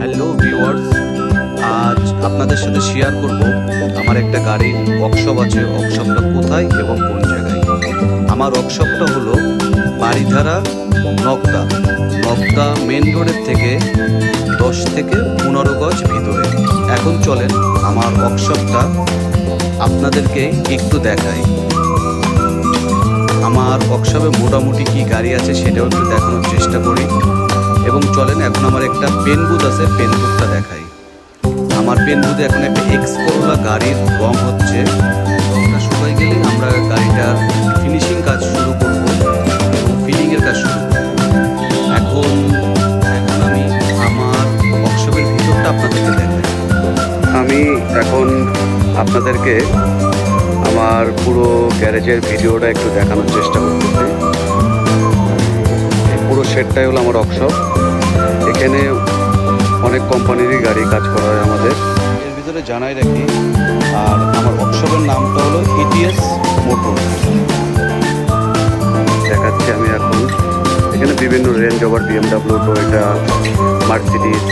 Hello viewers, আজ আপনাদের সাথে শেয়ার করব আমার একটা গাড়ির ওয়ার্কশপ আছে। ওয়ার্কশপটা কোথায় এবং কোন জায়গায়? আমার ওয়ার্কশপটা হলো বাড়িধারা নকদা মেন রোডের থেকে 10 থেকে 15 গজ ভিতরে। এখন চলেন আমার ওয়ার্কশপটা আপনাদেরকে একটু দেখাই। আমার ওয়ার্কশপে মোটামুটি কি গাড়ি আছে সেটাও একটু দেখানোর চেষ্টা করি। এবং চলেন এখন আমার একটা পেন বুথ আছে, পেন বুথটা দেখাই। আমার পেন বুথে এখন একটা এক্স করোলা গাড়ির রং হচ্ছে। রংটা শুকাই গেলে আমরা গাড়িটার ফিনিশিং কাজ শুরু করব এবং ফিলিংয়ের কাজ শুরু করব। এখন আমি আমার ওয়ার্কশপের ভিতরটা আপনাদেরকে দেখাই। আমি এখন আপনাদেরকে আমার পুরো গ্যারেজের ভিডিওটা একটু দেখানোর চেষ্টা করতেছি। পুরো সেটটাই হলো আমার ওয়ার্কশপ। এখানে অনেক কোম্পানিরই গাড়ি কাজ করা হয় আমাদের। এর ভিতরে জানাই রাখি, আর আমার ওয়ার্কশপের নামটা হলো ইটিএস মোটরস। দেখাচ্ছি আমি এখন। এখানে বিভিন্ন range over BMW, Toyota, Mercedes,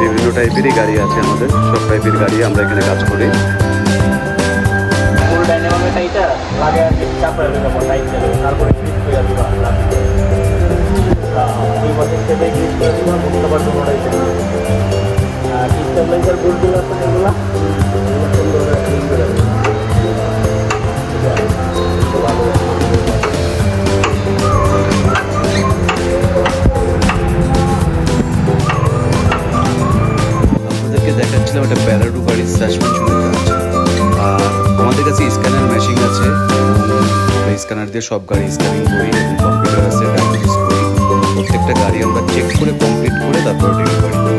বিভিন্ন টাইপেরই গাড়ি আছে আমাদের। সব টাইপের গাড়ি আমরা এখানে কাজ করি। দেখাচ্ছিলাম একটা প্যারাডু গাড়ির সাসপেনশনের কাজ। আর আমাদের কাছে স্ক্যানার মেশিন আছে, স্ক্যানার দিয়ে সব গাড়ি স্ক্যানিং করি এবং কম্পিউটার আছে, ডায়াগনোসিস করি। প্রত্যেকটা গাড়ি আমরা চেক করে কমপ্লিট করে তারপরে ডেলিভারি করি।